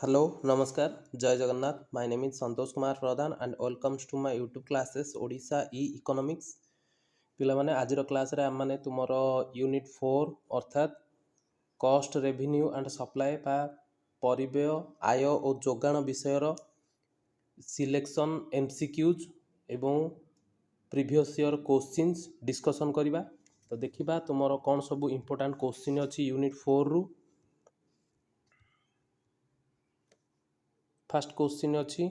Hello, Namaskar, Jai Jagannath. My name is Santosh Kumar Pradhan and welcomes to my YouTube classes Odisha E-Economics. ପିଲାମାନେ ଆଜିର କ୍ଲାସ୍ରେ ଆମମାନେ ତୁମର unit 4 ଅର୍ଥାତ୍ କଷ୍ଟ ରେଭିନ୍ୟୁ ଆଣ୍ଡ ସପ୍ଲାଏ ବା ପରିବ୍ୟୟ ଆୟ ଓ ଯୋଗାଣ ବିଷୟର ସିଲେକ୍ସନ୍ MCQs ଏବଂ ପ୍ରିଭିୟସ୍ ଇୟର୍ କୋଶ୍ଚିନ୍ସ ଡିସ୍କସନ୍ କରିବା। ତ ଦେଖିବା ତୁମର କ'ଣ ସବୁ ଇମ୍ପୋର୍ଟାଣ୍ଟ କୋଶ୍ଚିନ୍ ଅଛି ୟୁନିଟ୍ 4ରୁ। फास्ट क्वेश्चन अच्छी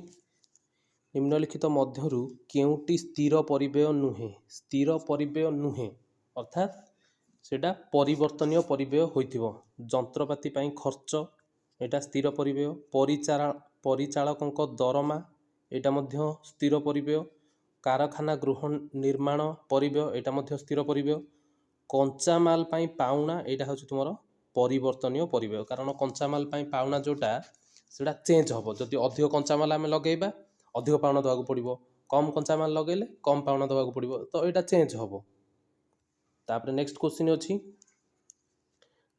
निम्नलिखित मध्यरु केउटी स्थिर परिव्यय नुहे स्थिर परिव्यय नुहे अर्थात सेटा परिवर्तनीय परिव्यय होइथिबो जंत्रपाती पई खर्च एटा स्थिर परिव्यय परिचालकक दरमा एटा मध्य स्थिर परिव्यय कारखाना गृह निर्माण परिव्यय एटा मध्य स्थिर परिव्यय कंचा माल पई पाउना एटा होछि तुमरो परिवर्तनीय परिव्यय कारण कंचा माल पई पाउना जोटा सेटा चेंज हम जदि अधिक कंचामाल आम लगेबा अधिक पाउना देवाक पड़ो कम कंचामाल लगेले कम पाउना देवाक पड़ो तो यहाँ चेंज हम। तापर नेक्स्ट क्वेश्चन अच्छी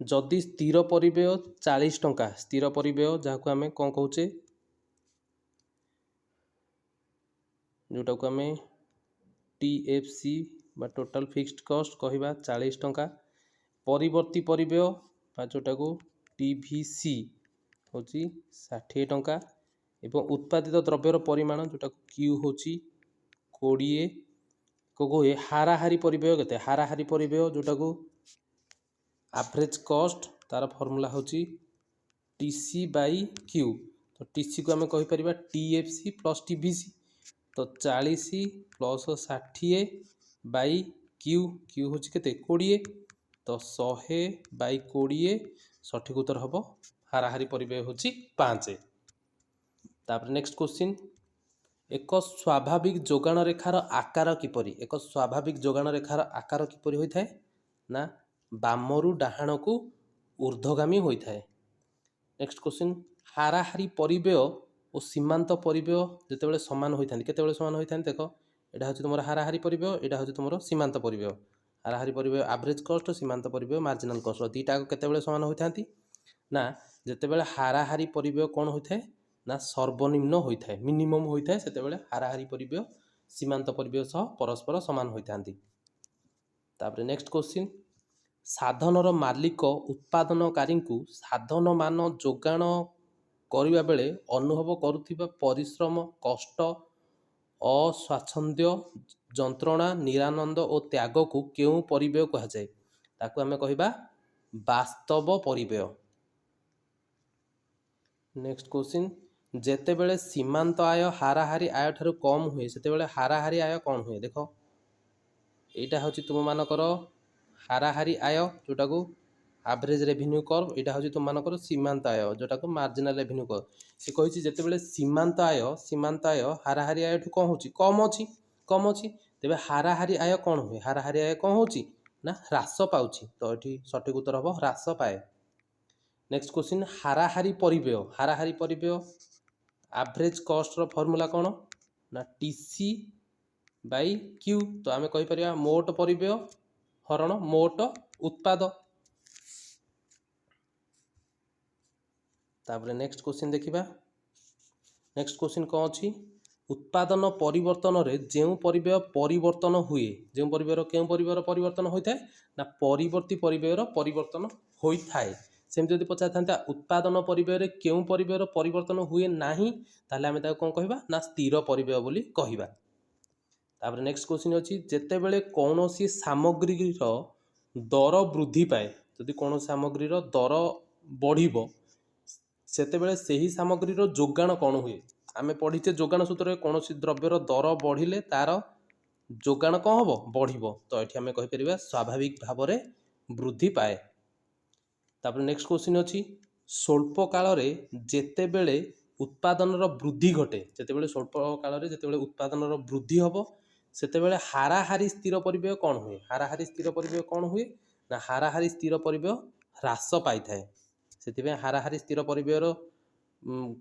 जदि स्थिर परिव्यय 40 टंका स्थिर परिव्यय जहाँ को आम कौन कहे जोटा को आम TFC बा टोटल फिक्स्ड कॉस्ट कहवा 40 टंका परिवर्ती परिव्यय जोटा को TVC हूँ 60 टंका एवं उत्पादित द्रव्यर परिमाण जोटा क्यू हूँ 20 को कहे हाराहारी परिव्यय के हाराहारी परिव्यय जोटा को एवरेज कॉस्ट तार फॉर्मूला हूँ TC बाई क्यू तो TC को आम कहीपर TFC प्लस TVC तो 40 प्लस 60 बाई क्यू क्यू हूँ के 20 तो 100 बाई 20 सठिक उत्तर हम हाराहारी परिव्यय हूँ 5। तापर नेक्स्ट क्वेश्चन एक स्वाभाविक जोगाण रेखार आकार किपरि एक स्वाभाविक जोगाण रेखार आकार किपरि होइथाय ना बामरू डाहाण को ऊर्ध्वगामी होइथाय। नेक्स्ट क्वेश्चन हाराहारी परिव्यय और सीमांत परिव्यय जेतेबेले समान होइथांती केतेबेले समान होइथांती देखो एटा होछि तुमरो हाराहारी परिव्यय एटा होछि तुमरो सीमांत परिव्यय हाराहारी परिव्यय एवरेज कॉस्ट सीमांत परिव्यय मार्जिनल कॉस्ट दीटा केतेबेले समान होइथांती ना जेतेबेले हाराहारी परिव्यय कौन होता है ना सर्वनिम्न होता है मिनिमम होता है सेतेबेले हाराहारी परिव्यय सीमांत परिव्यय सह परस्पर समान होइथांती। तापर नेक्स्ट क्वेश्चन साधनर मालिक उत्पादनकारी को साधन मान जोगाण करिबा बेले अनुभव करुथिबा परिश्रम कष्ट अस्वाच्छंद्य जंत्रणा निरानंद और त्याग को केउ परिव्यय कहा जाए ताकू आमे कहिबा वास्तव परिव्यय। नेक्स्ट क्वेश्चन जेतेबेले सीमांत आय हाराहारी आय ठारू कम हुए सेतेबेले हाराहारी आय कौन हुए देख यहाँ हूँ तुम मानकर हाराहारी आय जोटा को एवरेज रेवेन्यू कर्व यहाँ हूँ तुम मानकर सीमांत आय जोटा को मार्जिनल रेवेन्यू कर्व सी कही जेतेबेले सीमांत आय हाराहारी आय ठू कौन हो कम अच्छी तेरे हाराहारी आय कौन हुए हाराहारी आय कौन हो ना ह्रास पाउछि तो ये सठिक उत्तर हम ह्रास पाए। नेक्स्ट क्वेश्चन हाराहारी परिव्यय एवरेज कॉस्ट रो फॉर्मूला कौन ना TC बाई क्यू तो आम कहीपर मोट परिव्यय हरण मोट उत्पाद। तापर नेक्स्ट क्वेश्चन देखिबा नेक्स्ट क्वेश्चन कौन अच्छी उत्पादन परिवर्तन रे जेउ परिव्यय परिवर्तन हुए जो परिव्यय केउ परिव्यय परिवर्तन होता है ना परिवर्ती परिव्यय परिवर्तन होता है सेमती जब पचार था उत्पादन परिव्यय केउ परिव्यय परिवर्तन हुए नाही ताले आमे ताको कोन कहबा ना स्थिर परिव्यय बोली कहबा। तापर नेक्स्ट क्वेश्चन अछि जेतेबेले कोनोसी सामग्री रो दर वृद्धि पाए जदि कोन सामग्री रो दर बढ़िबो सेतेबेले सेही सामग्री रो जोगाण कोन हुए आमे पढ़ीचे जोगाण सूत्र कोनोसी द्रव्यर दर बढ़िले तार जोगाण कोन हबो बढ़िबो तो एठी आमे कहि परिबा स्वाभाविक भाव रे वृद्धि पाए। तापर नेक्स्ट क्वेश्चन अच्छी स्वल्प काल जेतेबेले उत्पादन वृद्धि घटे जेतेबेले स्वल्प काल जेतेबेले उत्पादन वृद्धि हम सेतेबेले हाराहारी स्थिर परिव्यय कौन हुए हाराहारी स्थिर परिव्यय कौन हुए ना हाराहारी स्थिर परिव्यय ह्रास पाई थाए से हाराहारी स्थिर परिव्ययर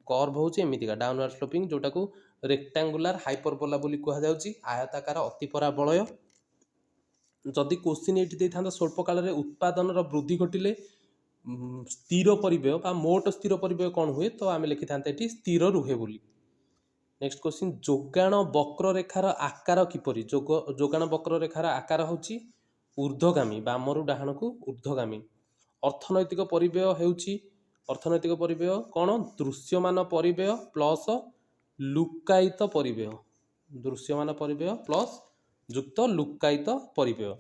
कर्व हूँ एमतीका डाउनवर्ड स्लोपिंग जोटा को रेक्टांगुलार हाइपरबोला बोली कह जाउची आयताकार अतिपरा बलय जदि क्वेश्चन ये था स्वल्प काल उत्पादन वृद्धि घटिले स्थिर परिव्यय बा मोट स्थिर परिव्यय कौन हुए तो आम लिखि था स्थिर रुहे बोली। नेक्स्ट क्वेश्चन जोगाण वक्र रेखार आकार किपरि जोगाण वक्र रेखार आकार होची ऊर्ध्वगामी बामरु डाहाण को ऊर्ध्वगामी। अर्थनैतिक परिव्यय हेउची अर्थनैतिक परिव्यय कौन दृश्यमान परिव्यय प्लस लुक्कायित परिव्यय दृश्यमान परिव्यय प्लस युक्त लुक्कायित परिव्यय।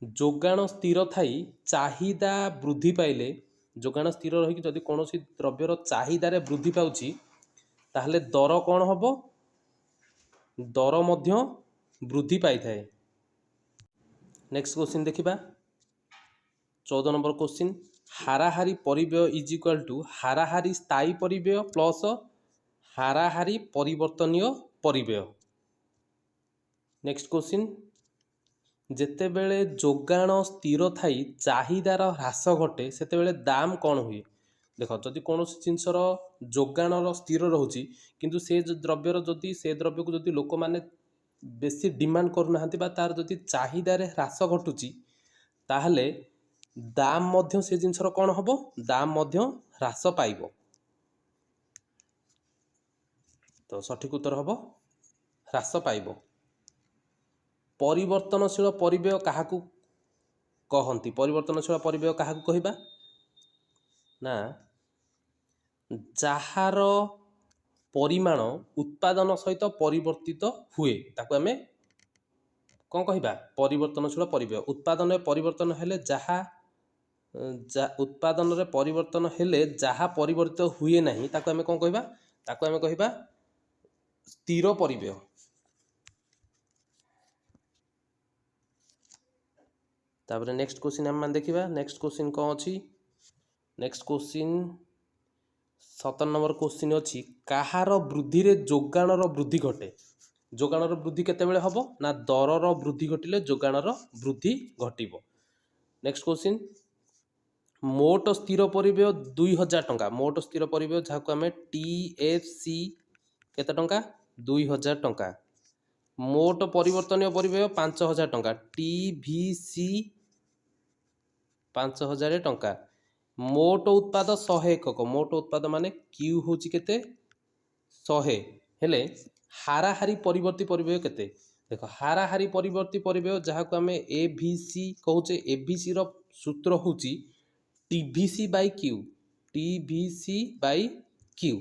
जोगाण स्थिर थाई चाहिदा वृद्धि पाइले जोगाण स्थिर रही जदि कौन द्रव्यर चाहिदार वृद्धि पाउची ताहले दर कौन हम दर मध्य वृद्धि पाई थाए। नेक्स्ट क्वेश्चन देखिबा 14 नंबर क्वेश्चन हाराहारी परिव्यय इज इक्वल टू हाराहारी स्थायी परिव्यय प्लस हाराहारी परिवर्तनीय परिव्यय। नेक्स्ट क्वेश्चन जेतेबेले जोगाण स्थिर थाई चाहिदार ह्रास घटे सेतेबेले दाम कौन हुए। देख जदि कौन जिनसर जोगाण स्थिर रोचे किंतु से द्रव्यर जदि से द्रव्य को जदि लोक मैंने बेसी डिमांड करना तार जदि चाहिदार ह्रास घटुची ताहले दाम मध्य से जिनसर कौन हम दाम मध्य ह्रास पाइब। तो सठिक उत्तर हम ह्रास पाइब। परिवर्तनशील परिव्यय काहाकू कहती परिवर्तनशील परिव्यय काहाकू कहिबा ना जहार परिमाण उत्पादन सहित परिवर्तित हुए ताकू आमे कौन कहिबा परिवर्तनशील परिव्यय। उत्पादन में परिवर्तन हेले जहा उत्पादन रे परिवर्तन हेले जहा परिवर्तित हुए नहीं ताकू आमे कौन कहिबा ताकू आमे कहिबा स्थिर परिव्यय। तापर नेक्स्ट क्वेश्चन हम देखिबा नेक्स्ट क्वेश्चन कौन अच्छी नेक्स्ट क्वेश्चन 17 नंबर क्वेश्चन अच्छी कहार वृद्धि रे जोगाणर वृद्धि घटे। जोगाणर वृद्धि केतेबेले हबो ना दरर वृद्धि घटिले जोगाणर वृद्धि घटिबो। नेक्स्ट क्वेश्चन मोट स्थिर परिव्यय 2000 टंका मोट स्थिर परिव्यय जहाको आमे TFC केते टंका 2000 टंका। मोट परिवर्तनीय परिव्यय 5000 टंका TVC 5000 टंका। मोट उत्पाद 100 एकक मोट उत्पाद माने क्यू होची केते 100 हेले हाराहारी परिवर्ती परिव्यय केते। देखो हाराहारी परिवर्ती परिव्यय जहाको आमे ABC कहूचे ABC रो सूत्र होची TVC by Q TVC by Q.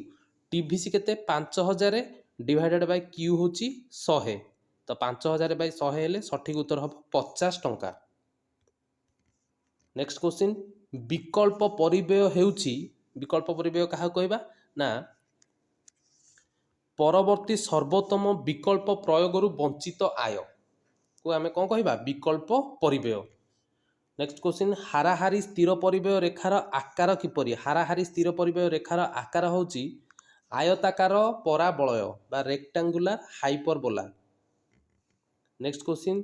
TVC केते 5000 डिवाइडेड बाई क्यू होची 100 तो 5000 बाई 100 हेले सठिक उत्तर हम 50 टंका। नेक्स्ट क्वेश्चन विकल्प परिव्यय हेउची विकल्प परिव्यय कहा कहबा ना परवर्ती सर्वोत्तम विकल्प प्रयोगरु वंचित आय को आमे कौन कहबा विकल्प परिव्यय। नेक्स्ट क्वेश्चन हाराहारी स्थिर परिव्यय रेखार आकार किपरि हाराहारी स्थिर परिव्यय रेखार आकार होची आयताकार पराबलय बा रेक्टांगुलर हाइपरबोला। नेक्स्ट क्वेश्चन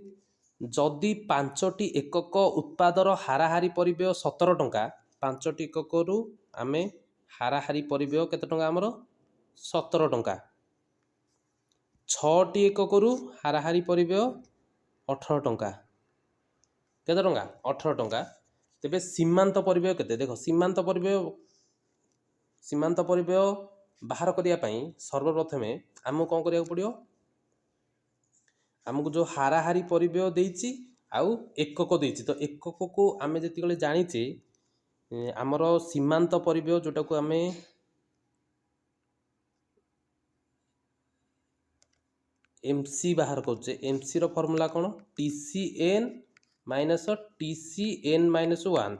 जदि 5टी एकक उत्पादर हाराहारी परिव्यय 17 टंका 5टी एकक रु आमे हाराहारी परिव्यय केते टंका हमर 17 टंका 6टी एकक रु हाराहारी परिव्यय 18 टंका केते टंका 18 टंका। तेबे सीमांत परिव्यय केते देखो सीमांत परिव्यय बाहर करिया पई सर्वप्रथमे हमको कौन करिया पड़ियो हमको जो हाराहारी परिव्यय देइची आउ एकक देइची तो एकक को आमे जति जानिचे आमर सीमांत परिव्यय जोटा को आमे MC बाहर करचे MC रो फॉर्मूला कौन TCN माइनस TCN माइनस 1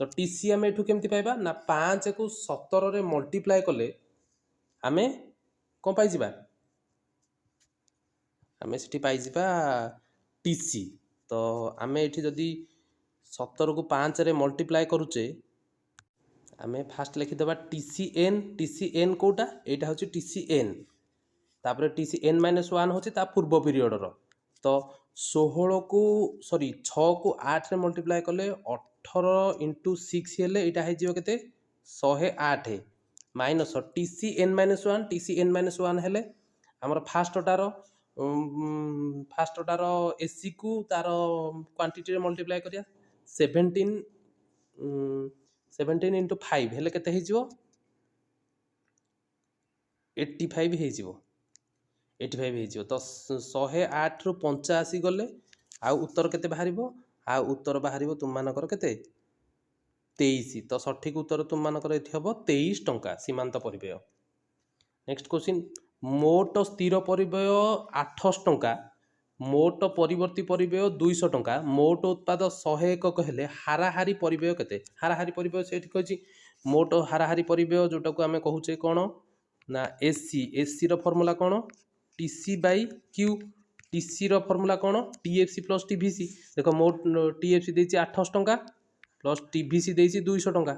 तो TC आमे एठू केमती पाइबा ना 5 को 17 रे मल्टीप्लाई कले आमे कौन पाई जिबा आमे सिटी पाई जिबा TC तो आमे एठी जदी 17 को 5 रे मल्टीप्लाई करूचे आमे फास्ट लिखि देबा TCN कोटा एटा होची TCN तापर TCN माइनस 1 होची ता पूर्व पीरियड रो तो 16 को सॉरी 6 को 8 रे मल्टीप्लाई कले 18 × 6 हेले एटा हे जिवो केते 108 माइनस TCN माइनस 1 हेले हमर फास्टटार एसी को तार क्वांटिटी रे मल्टीप्लाई करिया 17 into 5 हेले केते हेजिवो 85 हेजिवो 85 हेजिवो तो 108 रु 85 गले आ उत्तर केते बाहरिबो आ उत्तर बाहरिबो तुम मानकर केते 23 तो सठिक उत्तर तुम मानकर एथि हबो 23 टंका सीमांत परिव्यय। नेक्स्ट क्वेश्चन मोट स्थिर परिव्यय 800 टंका मोट परिवर्ती परिव्यय 200 टंका मोट उत्पाद 101 कहले हाराहारी परिव्यय केते हाराहारी परिव्यय से कहि मोट हाराहारी परिव्यय जोटा को आमे कहूचे कोन ना एससी रो फार्मूला कोन टीसी बाय क्यू टीसी रो फार्मूला कोन टीएफसी प्लस टीवीसी देखो मोट टीएफसी देछि 800 टंका प्लस टीवीसी देछि 200 टंका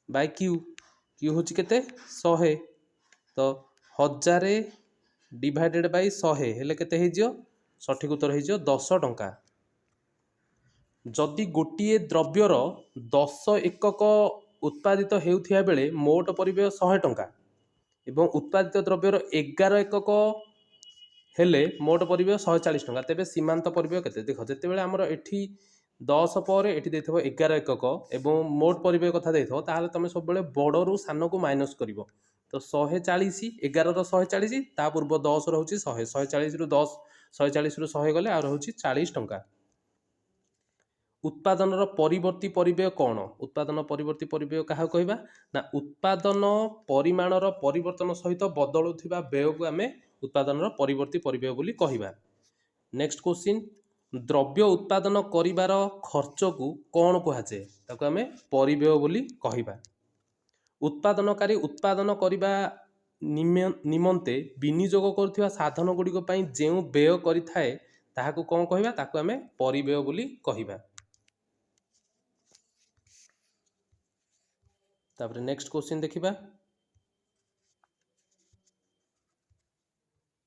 बाय क्यू क्यू होछि केते 100 तो 1000 डिवाइडेड बाय 100 हेले केते हेजियो सठिक उत्तर हेजियो 10 टंका। जदि गोटिए द्रव्यर 10 एकक उत्पादित हेउथिया बेले मोट परिव्यय 100 टंका एवं उत्पादित द्रव्यर 11 एकक हेले मोट परिव्यय 140 टंका तेबे सीमांत परिव्यय केते देखो जते बेले हमर एठी 10 पर एठी देथबो 11 एकक एवं मोट परिव्यय कथा देथबो ताहाले तमे सब बेले बड़ रु सान को माइनस करिवो तो 140 11 रो 140 ता पूर्व 10 रो होची 100 140 रु 10 140 रु 100 गले आ होची 40 टंका। उत्पादन परिवर्ती परिव्यय कौन उत्पादन परिवर्ती परिव्यय क्या कहवा ना उत्पादन परिमाण परिवर्तन सहित बदलुवा व्यय को आम उत्पादन परिवर्ती परिव्यय बोली कहवा। नेक्स्ट क्वेश्चन द्रव्य उत्पादन करिवार खर्च को कौन कहुए ताको आम परिव्यय बोली कहवा। उत्पादनकारी उत्पादन करने निमंते विनियोग करुवा साधन गुड़िक जो व्यय करिथाए ताहाको कौन कहवा ताको आम परिव्यय बोली कहवा। तापर नेक्स्ट क्वेश्चन देखिबा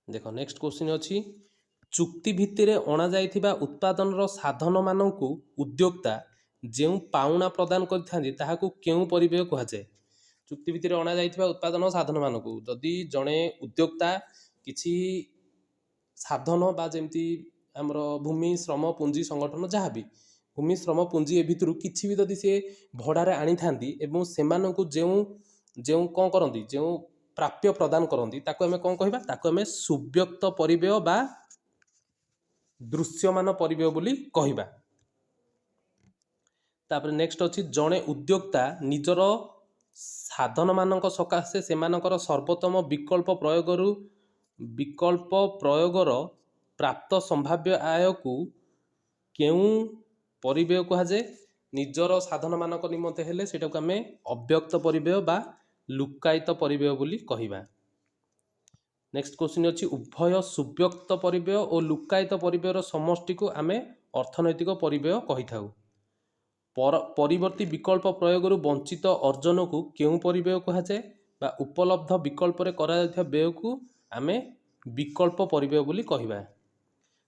देखो नेक्स्ट क्वेश्चन अछि चुक्ति भित्ति रे अणा जाइथिबा उत्पादन रो साधन मानकु उद्योक्ता जेउ पाउना प्रदान करथांदी ताहाकु केउ परिव्यय कहा जाय। चुक्ति भित्ति रे अणा जाइथिबा उत्पादन साधन मानकु जदि जणे उद्योक्ता किछि साधन बा जेमति हमर भूमि श्रम पुंजी संगठन जहाँ भी भूमि श्रम पुंजी ए भितरु किछि भी जदि से भड़ारे आनी थांदी एवं सेमानकु जेउ जेउ कोन करंदी जेउ प्राप्य प्रदान करंदी ताको हमें कोन कहबा ताको हमें सुव्यक्त परिव्यय बा दृश्यमान परिव्यय बोली कहबा। तापर नेक्स्ट अछि जणे उद्योक्ता निजर साधन मानक सकाशे सेमानकर सर्वोत्तम विकल्प प्रयोगर प्राप्त संभाव्य आय को केउ परिव्यय कहा जाए निजर साधन मानक निमंते हेले सेटा को आमे अव्यक्त परिव्यय बा लुक्कायित परिव्यय बोली कहबा। नेक्स्ट क्वेश्चन अछि उभय सुव्यक्त परिव्यय और लुक्कायित परिव्ययर समष्टि को आमे अर्थनैतिक परिव्यय कहि थाउ। परिवर्ती विकल्प प्रयोगरु वंचित अर्जन को केउ परिव्यय कहा जाए बा उपलब्ध विकल्प रे करा जायथिबा व्यय को आमे विकल्प परिव्यय बोली कहबा।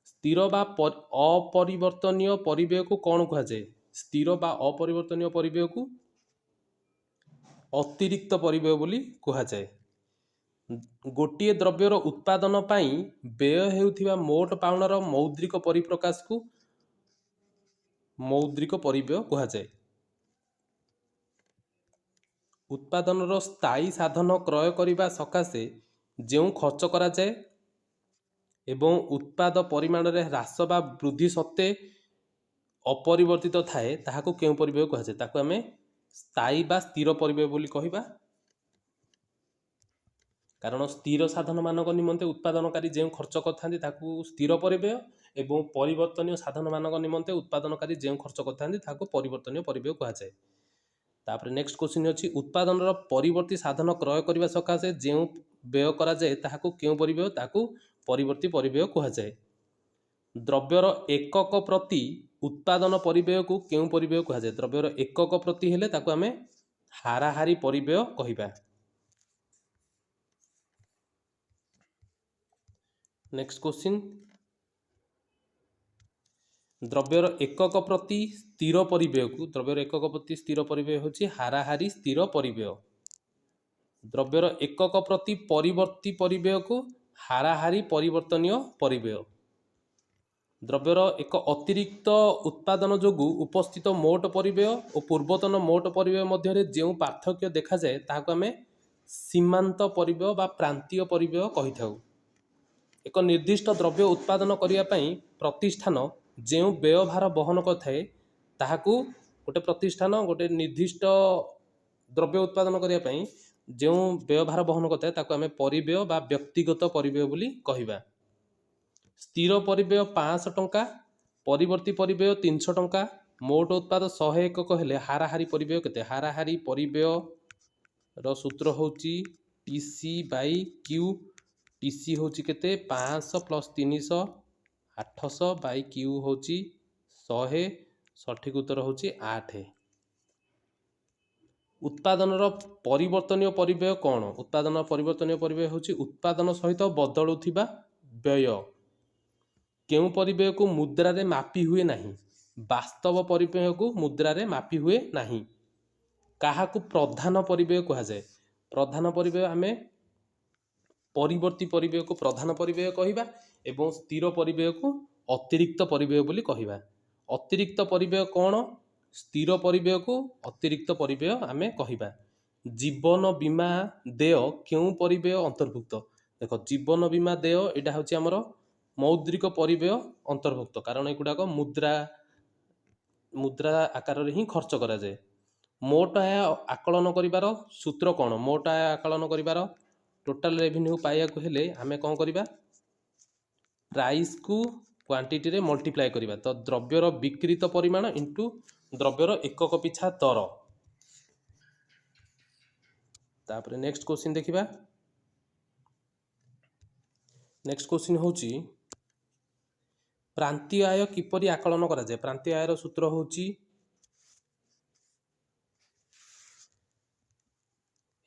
स्थिर बा अपरिवर्तनीय परिव्यय को कौन कहा जाए स्थिर बा अपरिवर्तनीय परिव्यय को अतिरिक्त परिव्यय बोली कहा जाए। गोटिए द्रव्यर उत्पादन पाई व्यय हेउथिबा मोट पाउणार मौद्रिक परिप्रकाश को मौद्रिक परिव्यय कहा जाए। उत्पादन स्थायी साधन क्रय करिबा सकाशे जेउ खर्च करा जाए एवं उत्पाद परिमाण रे ह्रास बा वृद्धि सत्ते अपरिवर्तित थाए ताहाको केउ परिव्यय कहा जाए ताको हमें स्थायी बा स्थिर परिव्यय बोली कहबा। कारण स्थिर साधन मानक निमंते उत्पादनकारी जेउ खर्च करथांदी ताको स्थिर परिव्यय एवं परिवर्तनीय साधन मानक निमंते उत्पादनकारी जेउ खर्च करथांदी ताको परिवर्तनीय परिव्यय कहा जाए। तापर नेक्स्ट क्वेश्चन अछि उत्पादन परिवर्ती साधन क्रय करिबा सकाशे जेउ व्यय करा जाए ताहाको केउ परिव्यय ताको परिवर्ती परिव्यय कहा जाए। द्रव्यर एकक प्रति उत्पादन परिव्यय को केउ परिव्यय कहा जाए द्रव्यर एकक प्रति हेले ताको हमें हाराहारी परिव्यय कहबा। नेक्स्ट क्वेश्चन द्रव्यर एकक प्रति स्थिर परिव्यय को द्रव्यर एकक प्रति स्थिर परिव्यय होची हाराहारी स्थिर परिव्यय। द्रव्यर एकक प्रति परिवर्ती परिव्यय को हाराहारी परिवर्तनीय परिव्यय। द्रव्यर एक अतिरिक्त उत्पादन जोगु उपस्थित मोट परिव्यय और पूर्वतन मोट परिव्यय मध्य जो पार्थक्य देखा जाए ताहाको आमे सीमांत परिव्यय बा प्रांतीय परिव्यय कहि थाउ। एक निर्दिष्ट द्रव्य उत्पादन करिया पई प्रतिष्ठान जो व्ययभार बहन करथाए ताहाको गोटे प्रतिष्ठान गोटे निर्दिष्ट द्रव्य उत्पादन करिया पई जो व्ययभार बहन करथाए ताको आमे परिव्यय बा व्यक्तिगत परिव्यय बोली कहिबा। स्थिर परिव्यय 500 टंका, परिवर्ती परिव्यय 300 टंका, मोट उत्पाद 101 कहले हाराहारी परिव्यय केते? हाराहारी परिव्यय रो सूत्र होची TC बाई Q। TC होची केते 500 प्लस 300 800 बाई Q होची 100। सठिक उत्तर होची 8। उत्पादन परिवर्तनीय परिव्यय कौन? उत्पादन परिवर्तनीय परिव्यय होची उत्पादन सहित बदलुथिबा व्यय। केउ परिव्यय को मुद्रा रे मापी हुए नहीं? वास्तव परिव्यय को मुद्रा रे मापी हुए नहीं। काहाकू प्रधान परिव्यय कहा जाए? प्रधान परिव्यय आमे परिवर्ती परिव्यय को प्रधान परिव्यय कहिबा एवं स्थिर परिव्यय को अतिरिक्त परिव्यय बोली कहिबा। अतिरिक्त परिव्यय कौन? स्थिर परिव्यय को अतिरिक्त परिव्यय आमे कहिबा। जीवन बीमा देय केउ परिव्यय अंतर्भुक्त? देखो जीवन बीमा देय एटा होची हमर मौद्रिक परिव्यय अंतर्भुक्त, कारण एगुड़ाक मुद्रा आकार रे ही खर्च करा जाए। मोट आय आकलन करिवार सूत्र कौन? मोट आय आकलन करिवार टोटल रेवेन्यू पाइया को हेले आमे कौन करिबा? प्राइस को क्वांटिटी रे मल्टीप्लाई करिबा। तो द्रव्यर विक्रीत परिमाण इंटू द्रव्यर एकक पिछा दर। तापरे नेक्स्ट क्वेश्चन देखिबा। नेक्स्ट क्वेश्चन होची प्रांतीय आय किपरि आकलन करा जाए? प्रांतीय आयर सूत्र होची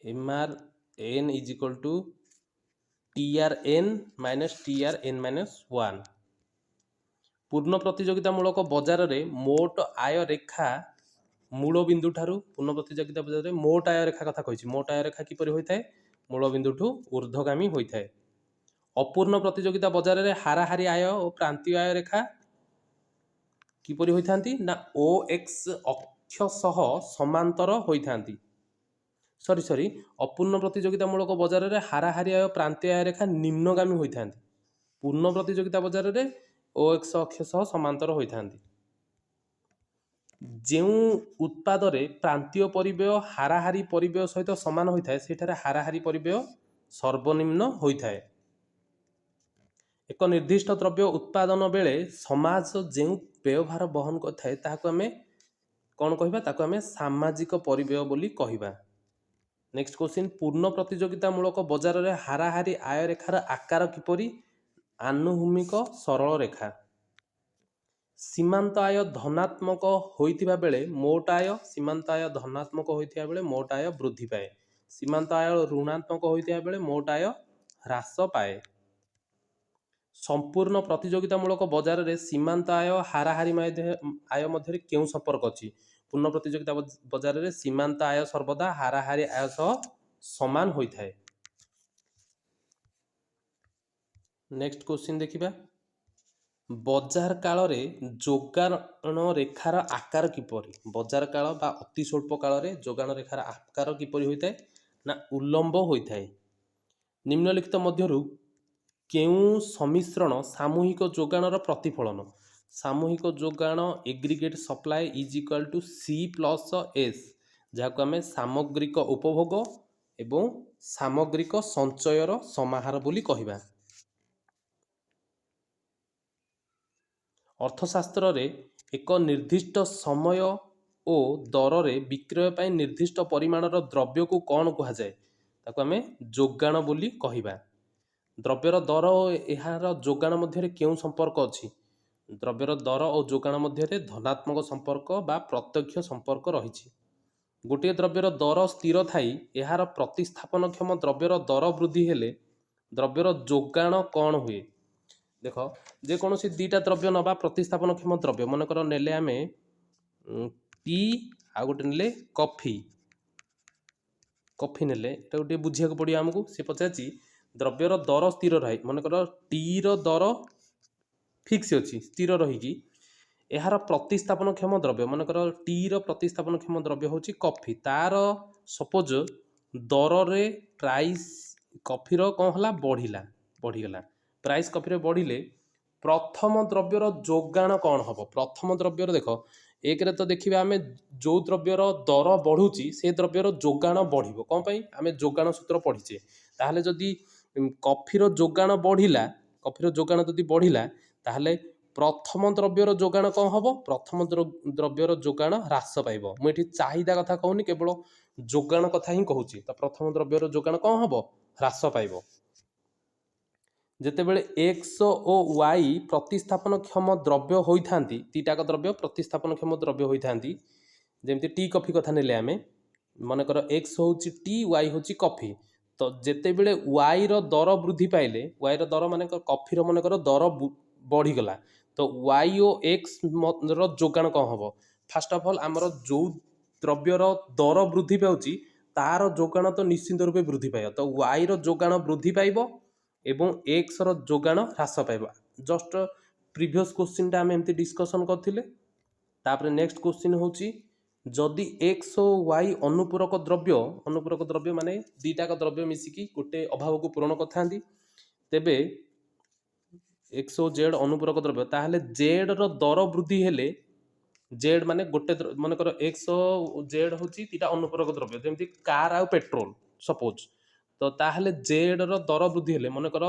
MRN is equal to TRN minus TRN minus 1। पूर्ण प्रतियोगितामूलक बजार रे मोट आय रेखा मूल बिंदु ठारू पूर्ण प्रतियोगिता बजार रे मोट आय रेखा कथा कहिछि। मोट आय रेखा किपरि होइथाय? मूल बिंदु ठू ऊर्ध्वगामी होइथाय। अपूर्ण प्रतियोगिता बजार रे हाराहारी आय और प्रांतीय आय रेखा किपरि होइथांती ना OX अक्ष सह समांतर होइथांती। सॉरी अपूर्ण प्रतियोगितामूलक बजार रे हाराहारी आय प्रांतीय आय रेखा निम्नगामी होइथांती। पूर्ण प्रतियोगिता बजार रे OX अक्ष सह समांतर होइथांती। जेउ उत्पाद रे प्रांतीय परिव्यय हाराहारी परिव्यय सहित समान होइथाय सेठारे हाराहारी परिव्यय सर्वनिम्न होइथाय। एक निर्दिष्ट द्रव्य उत्पादन बेले समाज जेउ व्यवहार बहन करथाय ताहाको आमे कोन कहिबा? ताको आमे सामाजिक परिव्यय बोली कहिबा। नेक्स्ट क्वेश्चन पूर्ण प्रतियोगितामूलक बजार रे हाराहारी आय रेखार आकार किपरि? आनुभूमिक सरल रेखा। सीमांत आय धनात्मक होइतिबा बेले मोट आय सीमांत आय धनात्मक होइतिबा बेले मोट आय वृद्धि पाए। सीमांत आय ऋणात्मक होइतिबा बेले मोट आय ह्रास पाए। संपूर्ण प्रतियोगितामूलक बजार रे सीमांत आय हाराहारी आय मध्य केउ संपर्क अछि? पूर्ण प्रतियोगिता बजार रे सीमांत आय सर्वदा हाराहारी आय सह समान होइथाय। नेक्स्ट क्वेश्चन देखिबा। बजार काल रे जोगान रेखार आकार किपरि? बजार काल बा अति स्वल्प काल रे जोगान रेखार आकार किपरि होइथाय ना उल्लंब होइथाय। निम्नलिखित मध्यरु केउ समिश्रण सामूहिक जोगानर प्रतिफलन? सामूहिक जोगान aggregate supply is equal to C plus S, जहाको आमे सामग्रिक उपभोग एवं सामग्रिक संचयर समाहार बोली कहिबा। अर्थशास्त्र रे एक निर्दिष्ट समय ओ दर रे विक्रय पाई निर्दिष्ट परिमाणर द्रव्य को कौन कहा जाए? ताको आमे जोगान बोली कहिबा। द्रव्यर दर और एहार जोगान मध्य केउ संपर्क अछि? द्रव्यर दर और जोगान मध्य धनात्मक संपर्क बा प्रत्यक्ष संपर्क रहिछि। गोटे द्रव्यर दर स्थिर थाई एहार प्रतिस्थापन क्षम द्रव्यर दर वृद्धि हेले द्रव्यर जोगान कौन हुए? देख जे कौन सी दीटा द्रव्य नबा प्रतिस्थापन क्षम द्रव्य मनकर नेले आमे टी आ गोटे नेले कॉफी नेले एटा गोटे बुझिया को पड़ियो हमकु। से पचाची द्रव्यर दर स्थिर रहे मनकर टी रो दर फिक्स अच्छी स्थिर रही यार प्रतिस्थापनक्षम द्रव्य मनकर टी प्रतिस्थापनक्षम द्रव्य हूँ कॉफी तार सपोज दर रे प्राइस कॉफीर कौन है बढ़ीगला प्राइस कॉफी बढ़िले प्रथम द्रव्यर जोगाण कौन हम प्रथम द्रव्यर देख एक तो देखा आम जो द्रव्यर दर बढ़ुची से द्रव्यर जोगाण बढ़ कौन आम जोगाण सूत्र पढ़ीचे ताहले जदि कॉफीर जोगाण बढ़िला कॉफीर जोगाण जदि बढ़िला ताहले प्रथम द्रव्यर जोगाण कौन हम प्रथम द्रव्यर जोगाण ह्रास पाइब मुझे चाहिदा कथा कहूनी केवल जोगाण कथा ही कहूँ तो प्रथम द्रव्यर जोगाण कौन हम ह्रास पाइब जितेबले एक्स और वाई प्रतिस्थापनक्षम द्रव्य होता दीटाक द्रव्य प्रतिस्थापनक्षम द्रव्य होता जमती टी कॉफी कथा नेले आम मनकर एक्स हूँ टी वाई हूँ कॉफी तो जितेबले वाई दर वृद्धि पाइले वाई दर मान कॉफीर मनकर दर बढ़ीगला तो वाई और एक्स जोगाण कौन हम फास्ट ऑफ ऑल आमर जो द्रव्यर दर वृद्धि पाऊँच तार जोगाण तो निश्चिंत रूपे वृद्धि पाइब तो वाई जोगाण वृद्धि पाइब एवं एक्स जोगाण ह्रास पाइब जस्ट प्रीवियस क्वेश्चन टा आम एमती डिस्कसन करते नेक्स्ट क्वेश्चन हूँ जदि एक्स और वाई अनुपूरक द्रव्य माने दीटाक द्रव्य मिसिकी गोटे अभाव को पूरण करथांती तेबे एक्स और जेड अनुपूरक द्रव्य ताहले जेड रो दर वृद्धि हेले जेड माने गोटे मनकर एक्स और जेड हूँ दीटा अनुपूरक द्रव्य जमती कार आ पेट्रोल सपोज तो ताहले जेड रो दर वृद्धि हेले मनकर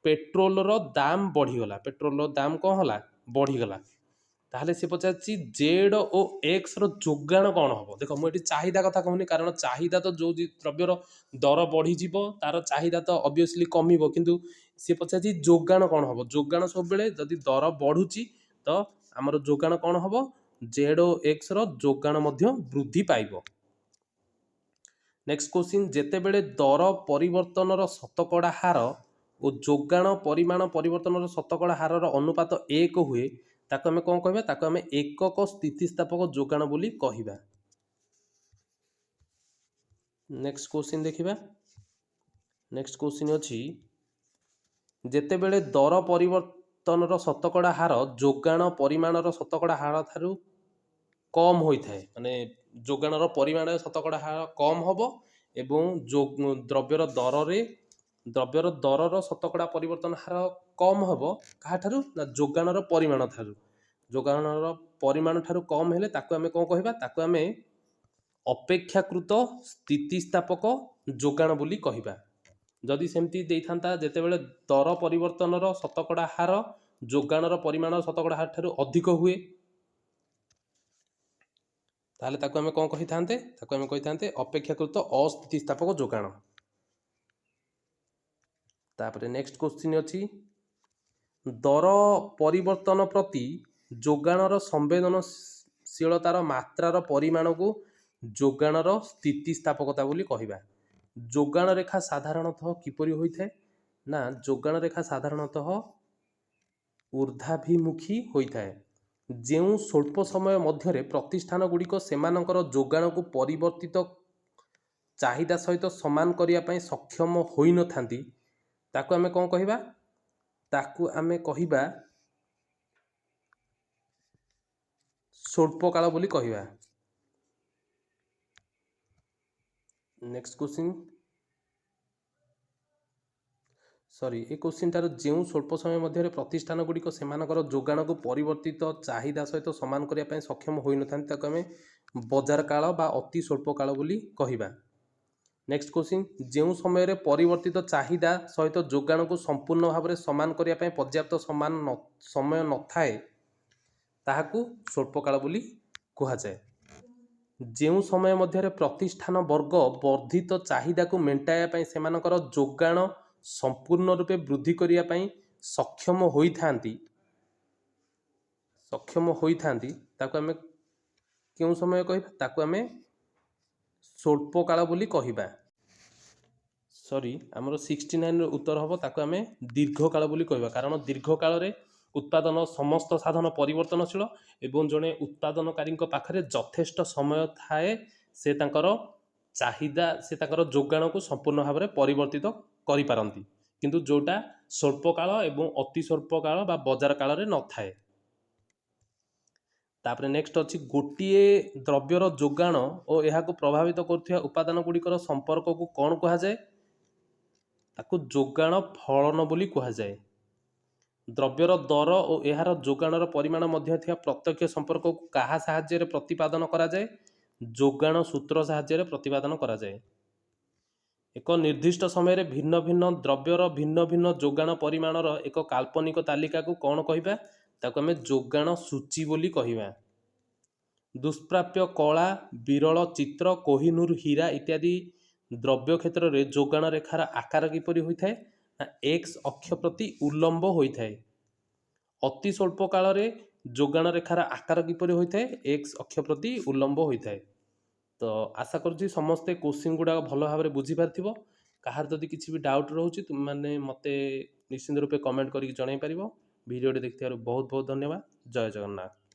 पेट्रोल रो दाम बढ़ीगला पेट्रोल रो दाम कौन होला बढ़ीगला ताहले से पचार जेड और एक्स रो जोगाण कौन हम देख मुझे चाहिदा कथा कहूनी कारण चाहिदा तो जो द्रव्यर दर बढ़ी तार चाहिदा तो ऑब्वियसली कमिबो किंतु सी पचार जोगाण कौन हम जोगाण सब बेले जदि दर बढ़ुची तो आमर जोगाण कौन हम जेड और एक्स रो जोगाण मध्य वृद्धि पाइब नेक्स्ट क्वेश्चन जेतेबेले दर परिवर्तन शतकड़ा हार और जोगाण परिमाण परिवर्तन शतकड़ा हार अनुपात 1 हुए ताको आमे कौन कहबा ताको आमे एकक स्थितिस्थापक जोगाण बोली कहबा नेक्स्ट क्वेश्चन देखिबा नेक्स्ट क्वेश्चन अछि जेतेबेले दर परिवर्तन शतकड़ा हार जोगाण परिमाण शतकड़ा हार थारु कम होता है माने जोगाण परिमाण शतकड़ा हार कम हम एवं जो द्रव्यर दर शतकड़ा परिवर्तन हार कम हम क्या जोगाण परिमाण ठारू जोगाण परिमाण ठारू कम हेले ताको आमे कौन कहबा ताको आमे अपेक्षाकृत स्थितिस्थापक जोगाण बोली कहबा जदि सेमती देइथांता जेतेबेले दर परिवर्तन शतकड़ा हार जोगाण परिमाण शतकड़ा हार ठारू अधिक हुए ताहले ताको आमे कौन कहि थांते ताको आमे कहि थांते अपेक्षाकृत अस्थितिस्थापक जोगाण तापरे नेक्स्ट क्वेश्चन अछि दर परिवर्तन प्रति जोगाणर संवेदनशीलतार मात्रार परिमाण को जोगाणर स्थितिस्थापकता बोली कहबा जोगाण रेखा साधारणतः किपरि होइथाय ना जोगाण रेखा साधारणतः ऊर्ध्वाभिमुखी होइथाय जेउ स्वल्प समय मध्य प्रतिष्ठान गुड़िक सेमानकर जोगाण को परिवर्तित चाहिदा सहित समान करिया पई सक्षम होई न थांती ताकू आमे कौन कहबा ताकू आमे कहबा स्वल्प काल बोली कहबा नेक्स्ट क्वेश्चन सॉरी ए क्वेश्चन तार जो स्वल्प समय मध्य प्रतिष्ठान गुड़िक सेमानकर जोगाण को परिवर्तित चाहिदा सहित समान करिया पई सक्षम होई न थांती ताकू आमे बजार काल बा अति स्वल्प काल बोली कहबा नेक्स्ट क्वेश्चन जो समय परिवर्तित चाहिदा सहित जोगाण को संपूर्ण भाव में समान करने पर्याप्त समान समय न थाए ताहाकू स्वल्पकाल बोली कहुए जो समय मध्य प्रतिष्ठान वर्ग वर्धित चाहिदा को मेटाइबा सेमानकर जोगाण संपूर्ण रूपे वृद्धि करने सक्षम होइथांती ताकू आमे क्यों समय कहबा ताकू आमे स्वल्पकाल बोली कहबा सॉरी आमर 69 उत्तर हम ताकू आमे दीर्घकाल बोली कहबा कारण दीर्घकाल रे उत्पादन समस्त साधन परिवर्तनशील एवं जड़े उत्पादनकारी पाखे यथेष्ट समय थाए से तांकर चाहिदा से तांकर जोगाण को संपूर्ण भाव में परिवर्तित करि पारंती କିନ୍ତୁ ଯେଉଁଟା ସ୍ୱଳ୍ପ କାଳ ଏବଂ ଅତି ସ୍ୱଳ୍ପ କାଳ ବା ବଜାର କାଳରେ ନଥାଏ। ତାପରେ ନେକ୍ସଟ ଅଛି ଗୋଟିଏ ଦ୍ରବ୍ୟର ଯୋଗାଣ ଓ ଏହାକୁ ପ୍ରଭାବିତ କରୁଥିବା ଉପାଦାନ ଗୁଡ଼ିକର ସମ୍ପର୍କକୁ କ'ଣ କୁହାଯାଏ? ତାକୁ ଯୋଗାଣ ଫଳନ ବୋଲି କୁହାଯାଏ। ଦ୍ରବ୍ୟର ଦର ଓ ଏହାର ଯୋଗାଣର ପରିମାଣ ମଧ୍ୟରେ ଥିବା ପ୍ରତ୍ୟକ୍ଷ ସମ୍ପର୍କକୁ କାହା ସାହାଯ୍ୟରେ ପ୍ରତିପାଦନ କରାଯାଏ? ଯୋଗାଣ ସୂତ୍ର ସାହାଯ୍ୟରେ ପ୍ରତିପାଦନ କରାଯାଏ। ଏକ ନିର୍ଦ୍ଦିଷ୍ଟ ସମୟରେ ଭିନ୍ନ ଭିନ୍ନ ଦ୍ରବ୍ୟର ଭିନ୍ନ ଭିନ୍ନ ଯୋଗାଣ ପରିମାଣର ଏକ କାଳ୍ପନିକ ତାଲିକାକୁ କ'ଣ କହିବା? ତାକୁ ଆମେ ଯୋଗାଣ ସୂଚୀ ବୋଲି କହିବା। ଦୁଷ୍ପ୍ରାପ୍ୟ କଳା, ବିରଳ ଚିତ୍ର, କୋହିନୂର ହୀରା ଇତ୍ୟାଦି ଦ୍ରବ୍ୟ କ୍ଷେତ୍ରରେ ଯୋଗାଣ ରେଖାର ଆକାର କିପରି ହୋଇଥାଏ? ନା ଏକ୍ସ ଅକ୍ଷ ପ୍ରତି ଉଲମ୍ବ ହୋଇଥାଏ। ଅତି ସ୍ୱଳ୍ପ କାଳରେ ଯୋଗାଣ ରେଖାର ଆକାର କିପରି ହୋଇଥାଏ? ଏକ୍ସ ଅକ୍ଷ ପ୍ରତି ଉଲମ୍ବ ହୋଇଥାଏ। ତ ଆଶା କରୁଛି ସମସ୍ତେ କୋଶ୍ଚିନ୍ ଗୁଡ଼ାକ ଭଲ ଭାବରେ ବୁଝିପାରିଥିବ। କାହାର ଯଦି କିଛି ବି ଡାଉଟ୍ ରହୁଛି ତୁମେମାନେ ମୋତେ ନିଶ୍ଚିନ୍ତ ରୂପେ କମେଣ୍ଟ କରିକି ଜଣାଇ ପାରିବ। ଭିଡ଼ିଓଟି ଦେଖିଥିବାରୁ ବହୁତ ବହୁତ ଧନ୍ୟବାଦ। ଜୟ ଜଗନ୍ନାଥ।